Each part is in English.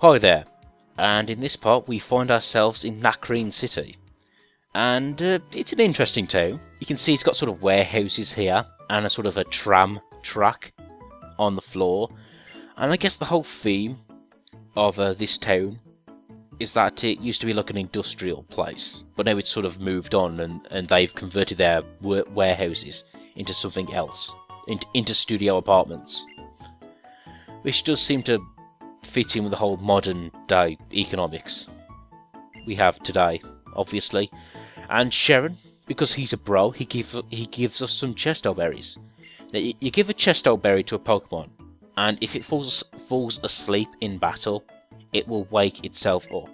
Hi there, and in this part we find ourselves in Nacrene City, and it's an interesting town. You can see it's got sort of warehouses here, and a sort of a tram track on the floor, and I guess the whole theme of this town is that it used to be like an industrial place, but now it's sort of moved on, and they've converted their warehouses into something else, into studio apartments, which does seem to fit in with the whole modern day economics we have today, obviously. And Sharon, because he's a bro, he gives us some chesto berries. Now, you give a chesto berry to a Pokemon, and if it falls asleep in battle, it will wake itself up.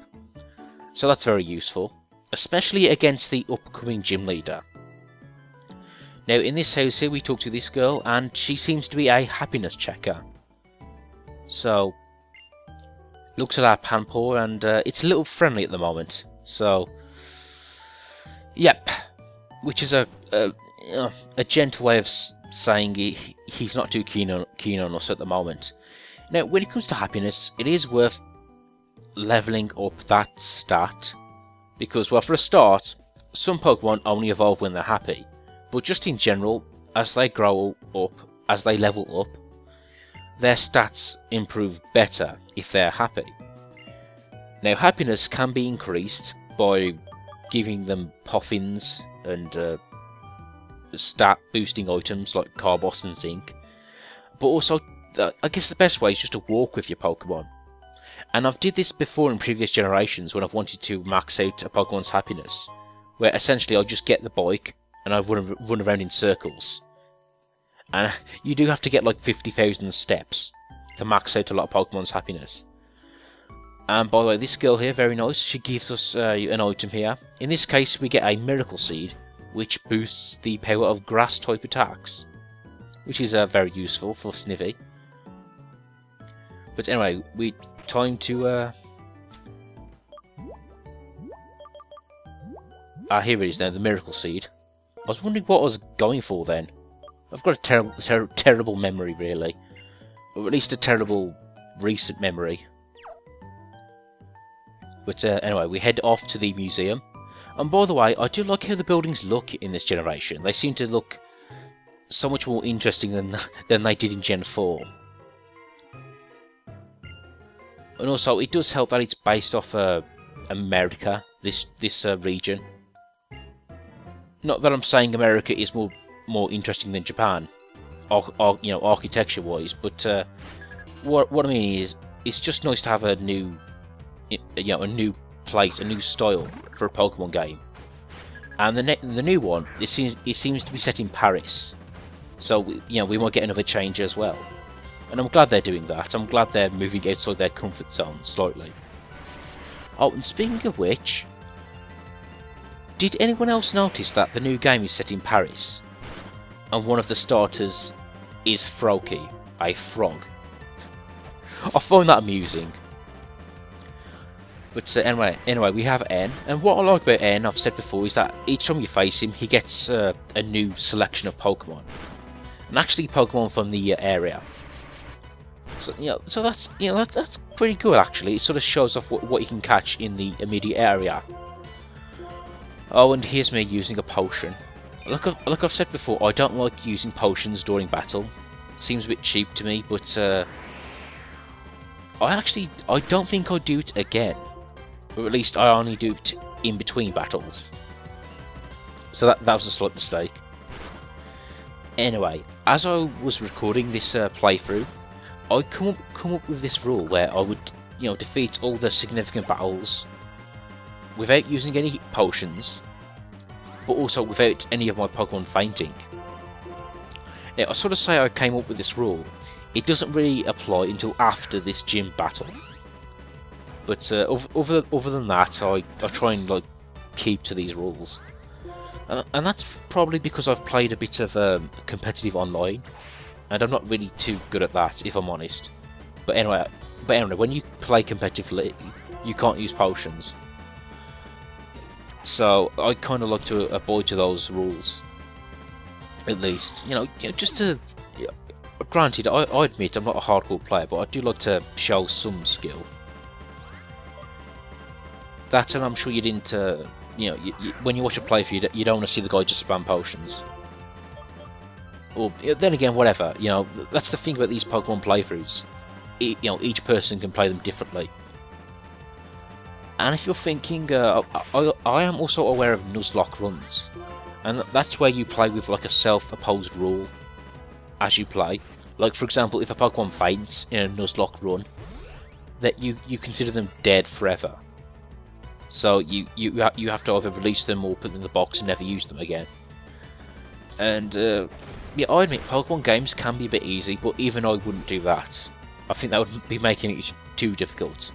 So that's very useful, especially against the upcoming gym leader. Now in this house here we talk to this girl, and she seems to be a happiness checker. So looks at our Panpour, and it's a little friendly at the moment. So yep, which is a gentle way of saying he's not too keen on us at the moment. Now when it comes to happiness, it is worth leveling up that stat, because, well, for a start, some Pokemon only evolve when they're happy, but just in general, as they grow up, as they level up, their stats improve better if they're happy. Now happiness can be increased by giving them poffins and stat boosting items like Carbos and Zinc, but also I guess the best way is just to walk with your Pokemon. And I've did this before in previous generations when I've wanted to max out a Pokemon's happiness, where essentially I'll just get the bike and I run around in circles. And you do have to get like 50,000 steps to max out a lot of Pokemon's happiness. And by the way, this girl here, very nice, she gives us an item here. In this case we get a Miracle Seed, which boosts the power of grass type attacks, which is very useful for Snivy. But anyway, time to here it is now, the Miracle Seed. I was wondering what I was going for then. I've got a terrible memory, really, or at least a terrible recent memory. But anyway, we head off to the museum. And by the way, I do like how the buildings look in this generation. They seem to look so much more interesting than they did in Gen 4. And also, it does help that it's based off America, this region. Not that I'm saying America is more interesting than Japan, you know, architecture-wise, but what I mean is, it's just nice to have a new, a new place, a new style for a Pokemon game. And the new one, it seems to be set in Paris, so we might get another change as well. And I'm glad they're doing that. I'm glad they're moving outside their comfort zone slightly. Oh, and speaking of which, did anyone else notice that the new game is set in Paris? And one of the starters is Froakie, a frog. I find that amusing. But anyway, we have N, and what I like about N, I've said before, is that each time you face him, he gets a new selection of Pokemon, and actually Pokemon from the area. So that's pretty good actually. It sort of shows off what you can catch in the immediate area. Oh, and here's me using a potion. Like I've said before, I don't like using potions during battle. It seems a bit cheap to me, but I don't think I'll do it again. Or at least I only do it in between battles. So that was a slight mistake. Anyway, as I was recording this playthrough, I come up with this rule where I would, defeat all the significant battles without using any potions, but also without any of my Pokemon fainting. Now, I sort of say I came up with this rule. It doesn't really apply until after this gym battle. But other than that, I try and keep to these rules. And that's probably because I've played a bit of competitive online, and I'm not really too good at that, if I'm honest. But anyway, when you play competitively, you can't use potions. So I kind of like to abide to those rules, at least. Just to. Granted, I admit I'm not a hardcore player, but I do like to show some skill. That's, and I'm sure you didn't, you know, when you watch a playthrough, you don't want to see the guy just spam potions. Or, then again, whatever, you know, that's the thing about these Pokemon playthroughs. You know, each person can play them differently. And if you're thinking, I am also aware of Nuzlocke runs. And that's where you play with like a self-opposed rule as you play. Like, for example, if a Pokemon faints in a Nuzlocke run, that you consider them dead forever. So you have to either release them or put them in the box and never use them again. And yeah, I admit Pokemon games can be a bit easy, but even I wouldn't do that. I think that would be making it too difficult.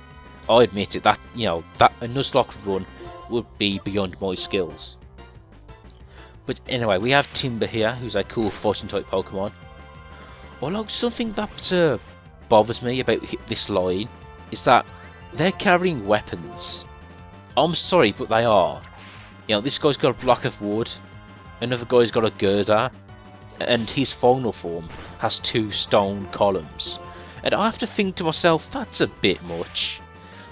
I admit it, that, you know, that a Nuzlocke run would be beyond my skills. But anyway, we have Timber here, who's a cool fighting type Pokemon. Although something that bothers me about this line is that they're carrying weapons. I'm sorry, but they are. You know, this guy's got a block of wood, another guy's got a girder, and his final form has 2 stone columns. And I have to think to myself, that's a bit much.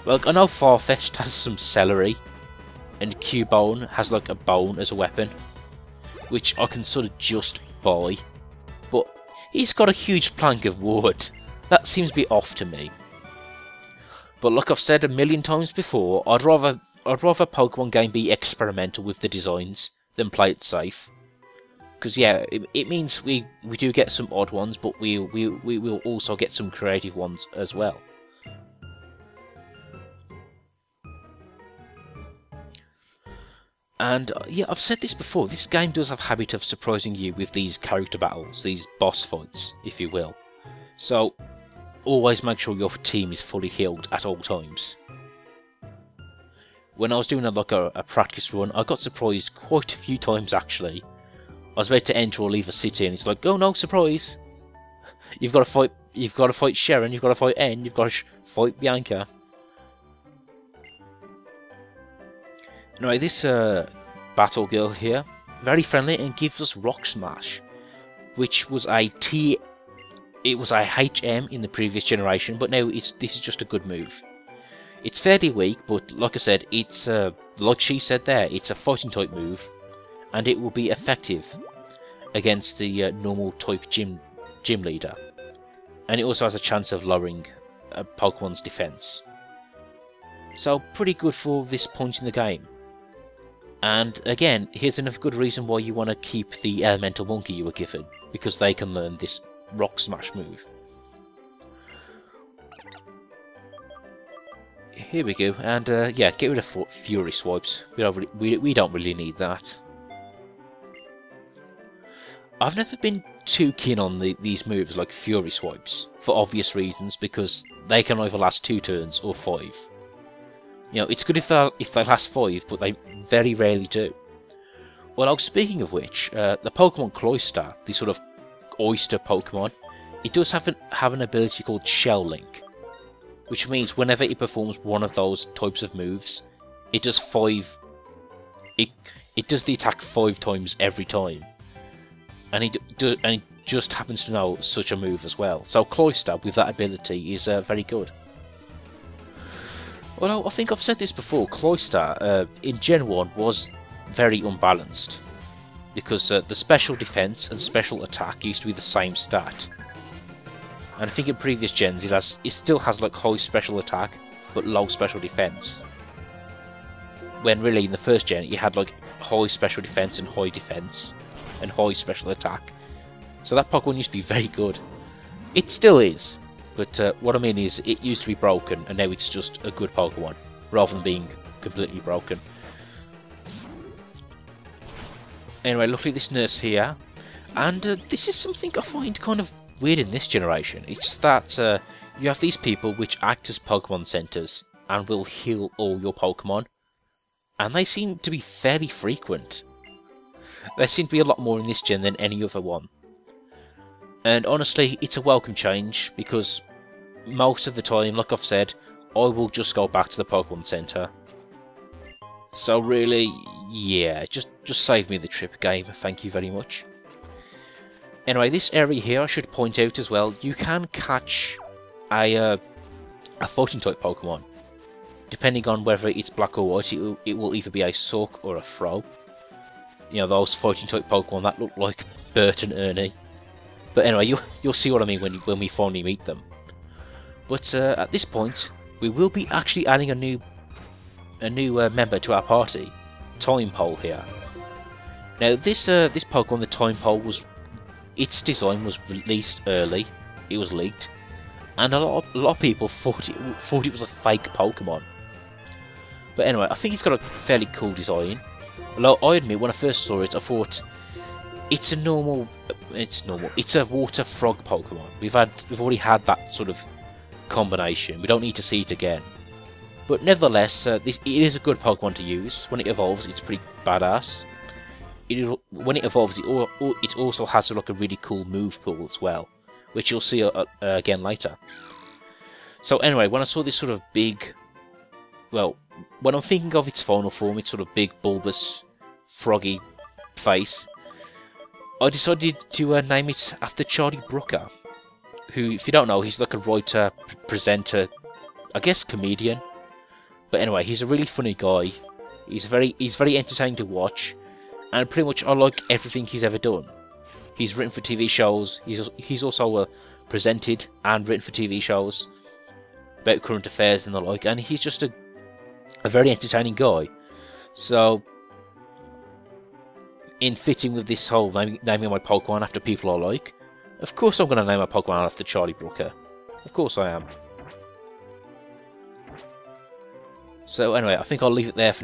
Like, I know Farfetch'd has some celery, and Cubone has like a bone as a weapon, which I can sort of just buy. But he's got a huge plank of wood. That seems to be off to me. But like I've said a million times before, I'd rather a Pokemon game be experimental with the designs than play it safe. Because yeah, it means we do get some odd ones, but we will also get some creative ones as well. And yeah, I've said this before, this game does have a habit of surprising you with these character battles, these boss fights, if you will. So, always make sure your team is fully healed at all times. When I was doing a practice run, I got surprised quite a few times actually. I was about to enter or leave a city and it's like, oh no, surprise! You've got to fight Sharon, you've got to fight N, you've got to fight Bianca. Anyway, this battle girl here, very friendly and gives us Rock Smash, which was a it was a HM in the previous generation, but now this is just a good move. It's fairly weak, but like I said, it's like she said there, it's a fighting type move, and it will be effective against the normal type gym leader, and it also has a chance of lowering a Pokemon's defense. So pretty good for this point in the game. And again, here's another good reason why you want to keep the Elemental Monkey you were given, because they can learn this Rock Smash move. Here we go, and yeah, get rid of Fury Swipes. We don't really need that. I've never been too keen on these moves like Fury Swipes, for obvious reasons, because they can either last 2 turns or 5. You know, it's good if they last 5, but they very rarely do. Well, speaking of which, the Pokemon Cloyster, the sort of oyster Pokemon, it does have an ability called Shell Link, which means whenever it performs one of those types of moves, it does 5. It does the attack 5 times every time, and it just happens to know such a move as well. So Cloyster with that ability is very good. Well, I think I've said this before, Cloyster in Gen 1 was very unbalanced, because the special defense and special attack used to be the same stat. And I think in previous gens it still has like high special attack but low special defense. When really in the first gen it had like high special defense and high defense and high special attack. So that Pokemon used to be very good. It still is. But what I mean is, it used to be broken, and now it's just a good Pokemon, rather than being completely broken. Anyway, look at this nurse here, and this is something I find kind of weird in this generation. It's just that you have these people which act as Pokemon centers, and will heal all your Pokemon, and they seem to be fairly frequent. There seem to be a lot more in this gen than any other one. And honestly, it's a welcome change, because most of the time, like I've said, I will just go back to the Pokemon Center. So really, yeah, just save me the trip, game, thank you very much. Anyway, this area here, I should point out as well, you can catch a fighting type Pokemon depending on whether it's black or white, it will either be a suck or a throw. You know, those fighting type Pokemon that look like Bert and Ernie. But anyway, you'll see what I mean when we finally meet them. But at this point, we will be actually adding a new member to our party, Time Pole here. Now this Pokemon, the Time Pole, its design was released early. It was leaked, and a lot of people thought it was a fake Pokemon. But anyway, I think it's got a fairly cool design. Although I admit, when I first saw it, I thought it's a water frog Pokemon. We've already had that sort of combination. We don't need to see it again. But nevertheless, it is a good Pokemon to use. When it evolves, it's pretty badass. When it evolves, it also has like a really cool move pool as well, which you'll see again later. So anyway, when I saw this sort of big, well, when I'm thinking of its final form, its sort of big, bulbous, froggy face, I decided to name it after Charlie Brooker, who, if you don't know, he's like a writer, presenter, I guess comedian. But anyway, he's a really funny guy. He's very entertaining to watch, and pretty much I like everything he's ever done. He's written for TV shows. He's also presented and written for TV shows about current affairs and the like, and he's just a very entertaining guy. So, in fitting with this whole naming my Pokemon after people I like, of course I'm going to name my Pokemon after Charlie Brooker. Of course I am. So anyway, I think I'll leave it there for